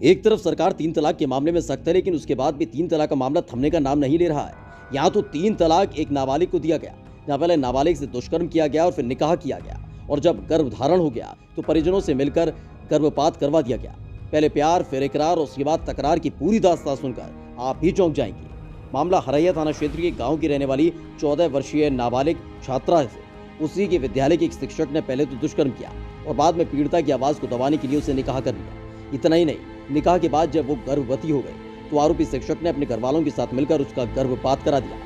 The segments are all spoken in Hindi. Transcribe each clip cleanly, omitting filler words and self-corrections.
एक तरफ सरकार 3 तलाक के मामले में सख्त है, लेकिन उसके बाद भी 3 तलाक का मामला थमने का नाम नहीं ले रहा है। यहाँ तो 3 तलाक एक नाबालिग को दिया गया, जहाँ पहले नाबालिग से दुष्कर्म किया गया और फिर निकाह किया गया, और जब गर्भधारण हो गया तो परिजनों से मिलकर गर्भपात करवा दिया गया। पहले प्यार, फिर इकरार और उसके बाद तकरार की पूरी दास्तां सुनकर आप भी चौंक जाएंगे। मामला हरैया थाना क्षेत्र के गांव की रहने वाली 14 वर्षीय नाबालिग छात्रा से उसी के विद्यालय के एक शिक्षक ने पहले तो दुष्कर्म किया और बाद में पीड़िता की आवाज को दबाने के लिए उसे निकाह कर लिया। इतना ही नहीं, निकाह के बाद जब वो गर्भवती हो गई तो आरोपी शिक्षक ने अपने घरवालों के साथ मिलकर उसका गर्भपात करा दिया।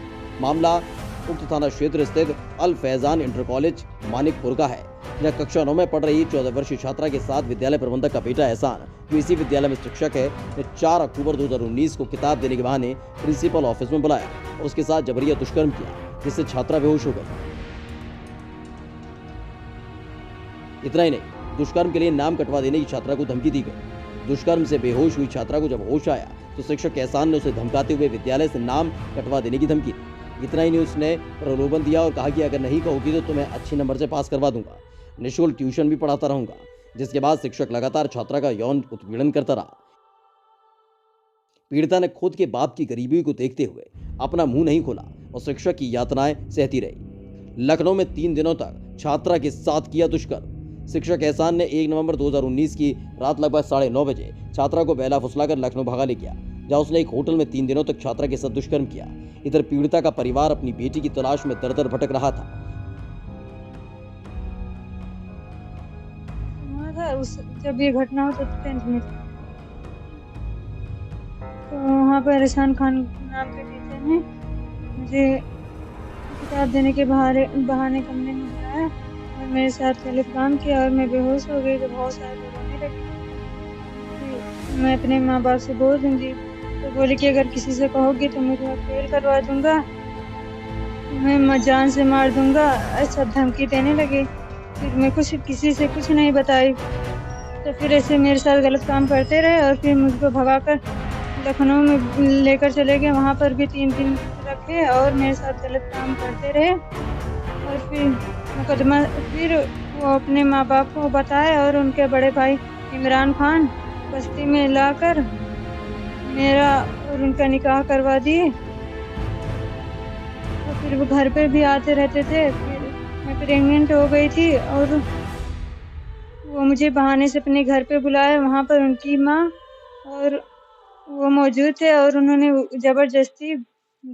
मामला उक्त थाना क्षेत्र स्थित अल फैजान इंटर कॉलेज मानिकपुर का है, जहाँ कक्षा 9 में पढ़ रही 14 वर्षीय छात्रा के साथ विद्यालय प्रबंधक का बेटा एहसान, जो इसी विद्यालय में शिक्षक है, ने 4 अक्टूबर 2019 को किताब देने के बहाने प्रिंसिपल ऑफिस में बुलाया और उसके साथ जबरिया दुष्कर्म किया, जिससे छात्रा बेहोश हो गई। इतना ही नहीं, दुष्कर्म के लिए नाम कटवा देने की छात्रा को धमकी दी गई। दुष्कर्म से बेहोश हुई छात्रा को जब होश आया तो शिक्षक एहसान ने उसे धमकाते हुए विद्यालय से नाम कटवा देने की धमकी दी। इतना ही नहीं, उसने प्रलोभन दिया और कहा कि अगर नहीं कहोगी तो तुम्हें अच्छे नंबर से पास करवा दूंगा, निःशुल्क ट्यूशन भी पढ़ाता रहूंगा। जिसके बाद शिक्षक लगातार छात्रा का यौन उत्पीड़न करता रहा। पीड़िता ने खुद के बाप की गरीबी को देखते हुए अपना मुंह नहीं खोला और शिक्षक की यातनाएं सहती रही। लखनऊ में 3 दिनों तक छात्रा के साथ किया दुष्कर्म। शिक्षक एहसान ने 1 नवंबर 2019 की रात लगभग 9:30 बजे छात्रा को बहला फुसलाकर लखनऊ भगा ले गया, जहां उसने एक होटल में 3 दिनों तक छात्रा के साथ दुष्कर्म किया। इधर पीड़िता का परिवार अपनी बेटी की तलाश में दर-दर भटक रहा था। जब ये घटना हो तो 10th में था, तो वहाँ पर एहसान खान नाम के टीचर ने मुझे किताब देने के बहाने कमरे में बुलाया और मेरे साथ गलत काम किया और मैं बेहोश हो गई। तो बहुत सारे लोग रोने लगे कि मैं अपने माँ बाप से बोल दूंगी, तो बोले कि अगर किसी से कहोगी तो मैं तुम्हें फेल करवा दूंगा, मैं जान से मार दूंगा। ऐसा धमकी देने लगे। फिर मैं किसी से कुछ नहीं बताई, तो फिर ऐसे मेरे साथ गलत काम करते रहे और फिर मुझको भगाकर लखनऊ में लेकर चले गए। वहाँ पर भी 3 दिन रखे और मेरे साथ गलत काम करते रहे और फिर मुकदमा फिर वो अपने माँ बाप को बताया और उनके बड़े भाई इमरान खान बस्ती में लाकर मेरा और उनका निकाह करवा दिए। और फिर वो घर पे भी आते रहते थे। फिर मैं प्रेग्नेंट हो गई थी और वो मुझे बहाने से अपने घर पे बुलाया। वहाँ पर उनकी माँ और वो मौजूद थे और उन्होंने ज़बरदस्ती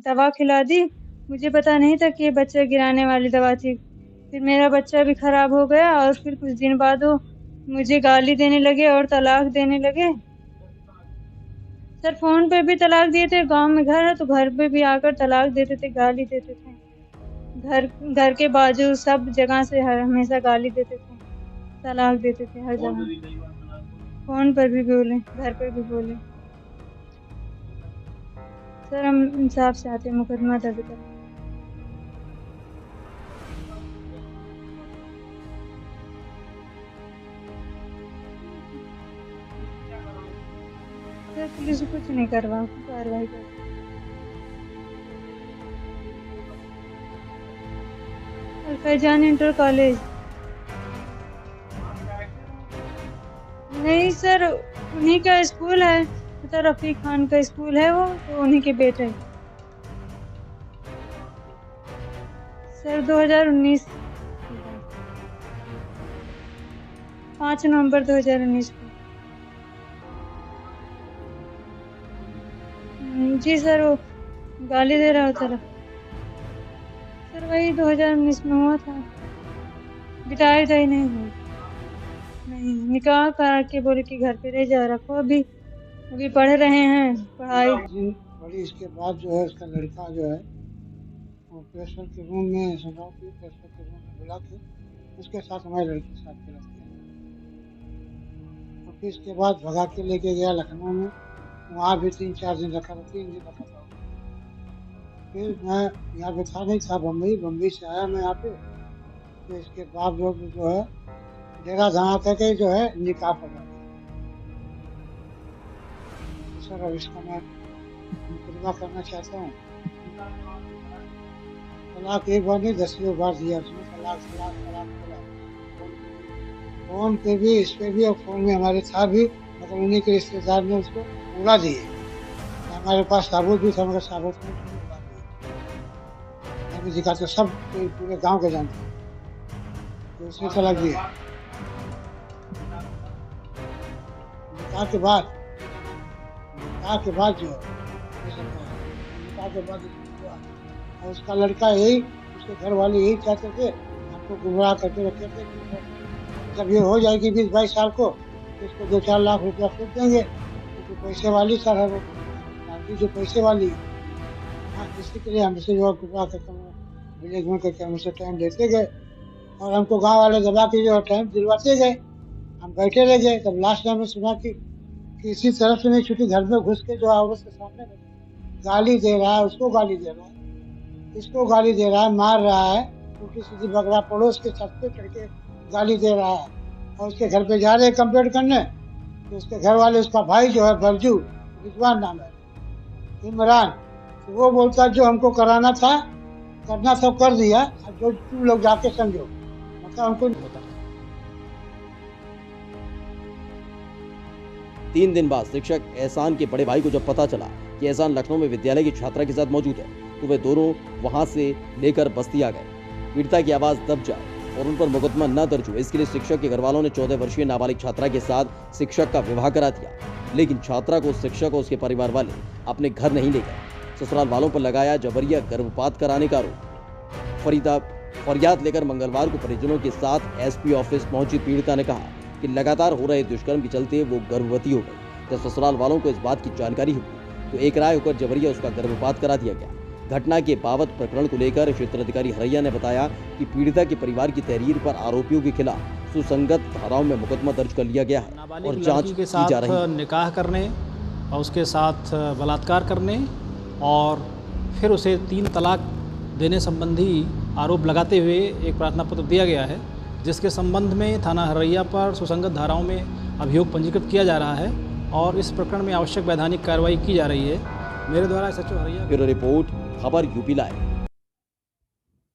दवा खिला दी। मुझे पता नहीं था कि ये बच्चा गिराने वाली दवा थी। फिर मेरा बच्चा भी खराब हो गया और फिर कुछ दिन बाद वो मुझे गाली देने लगे और तलाक देने लगे। सर फ़ोन पे भी तलाक दिए थे, गाँव में घर है तो घर पे भी आकर तलाक देते थे, गाली देते थे। घर के बाजू सब जगह से हमेशा गाली देते थे, तलाक देते थे हर जगह। फ़ोन पर भी बोले, घर पर भी बोले। सर हम इंसाफ चाहते हैं, मुकदमा दर्ज करें। सर पुलिस कुछ नहीं कार्रवाई कर। अल फैजान इंटर कॉलेज नहीं सर, उन्हीं का स्कूल है, तो रफ़ीक खान का स्कूल है वो, तो उन्हीं के बेटे। सर 2019 5 नवंबर 2019 को। जी सर वो गाली दे रहा था सर, वही 2019 में हुआ था। बिटाई ही नहीं हुई, नहीं निकाह करा के बोले कि घर पे रह जा, रखो। अभी पढ़ रहे हैं पढ़ाई। बड़ी इसके बाद जो है उसका लड़का जो है वो प्रेशर के रूम में सुना कि प्रेशर के रूम में बुला के उसके साथ हमारे लड़के के साथ गलत किया। तो फिर इसके बाद भगा के लेके गया लखनऊ में, वहाँ भी 3-4 दिन रखा था, 3 दिन रखा था। फिर मैं यहाँ पे था नहीं था, बम्बई से आया मैं यहाँ पे। तो इसके बाद जो है डेरा धमा करके जो है निकाह पड़ा। सर अब इसका मैं मुकदमा करना चाहता हूँ। तलाक एक बार नहीं 10 बार दिया उसने, तलाक। फ़ोन पे भी, इस पे भी, और फ़ोन में हमारे था भी, मगर उन्हीं के रिश्तेदार ने उसको उड़ा दिए। हमारे पास साबुत भी था, मगर साबुत में उसने उड़ा दिए। मैं भी दिखाता, सब पूरे गांव के जानते हैं। तो उसने तलाक दिया। निकाह के बाद जो है ये सब हुआ। निकाह के बाद ये सब हुआ। और उसका लड़का यही, उसके घर वाले यही चाहते थे, हमको गुमराह करके रखे थे कि जब ये हो जाएगी 20-22 साल को तो इसको 2-4 लाख रुपया खुद देंगे, क्योंकि पैसे वाली सर है वो, शादी जो पैसे वाली है। हाँ, इसी के लिए हमसे जो गुमराह करके मैनेजमेंट करके हमसे टाइम देते गए और हमको गाँव वाले दबा के जो टाइम दिलवाते गए। हम बैठे रह गए। तब लास्ट टाइम में सुना कि इसी तरफ से नहीं छुट्टी, घर में घुस के जो औरत के सामने गाली दे रहा है, उसको गाली दे रहा है, इसको गाली दे रहा है, मार रहा है, उल्टी सीधी बकरा पड़ोस के छत पे चढ़ के गाली दे रहा है। और उसके घर पे जा रहे हैं कंप्लेंट करने, तो उसके घर वाले, उसका भाई जो है बरजू, रिजवान नाम है, इमरान, तो वो बोलता जो हमको कराना था, करना सब कर दिया, अब जो तुम लोग जाके समझो। मतलब हमको 3 दिन बाद शिक्षक एहसान के बड़े भाई को जब पता चला कि एहसान लखनऊ में विद्यालय की छात्रा के साथ मौजूद है, तो वे दोनों वहां से लेकर बस्ती आ गए। पीड़िता की आवाज दब जाए और उन पर मुकदमा न दर्ज हो, इसके लिए शिक्षक के घर वालों ने 14 वर्षीय नाबालिग छात्रा के साथ शिक्षक का विवाह करा दिया। लेकिन छात्रा को शिक्षक और उसके परिवार वाले अपने घर नहीं ले गए। ससुराल वालों पर लगाया जबरिया गर्भपात कराने का आरोप। फरियाद लेकर मंगलवार को परिजनों के साथ एसपी ऑफिस पहुंची पीड़िता ने कहा कि लगातार हो रहे दुष्कर्म के चलते वो गर्भवती हो गई। जब ससुराल वालों को इस बात की जानकारी हुई तो एक राय होकर जबरिया उसका गर्भपात करा दिया गया। घटना के बाबत प्रकरण को लेकर क्षेत्र अधिकारी हरैया ने बताया कि पीड़िता के परिवार की तहरीर पर आरोपियों के खिलाफ सुसंगत धाराओं में मुकदमा दर्ज कर लिया गया है और जांच की जा रही है। निकाह करने और उसके साथ बलात्कार करने और फिर उसे 3 तलाक देने संबंधी आरोप लगाते हुए एक प्रार्थना पत्र दिया गया है, जिसके संबंध में थाना हरैया पर सुसंगत धाराओं में अभियोग पंजीकृत किया जा रहा है और इस प्रकरण में आवश्यक वैधानिक कार्रवाई की जा रही है। मेरे द्वारा सचिव हरैया। ब्यूरो रिपोर्ट, खबर यूपी लाइव।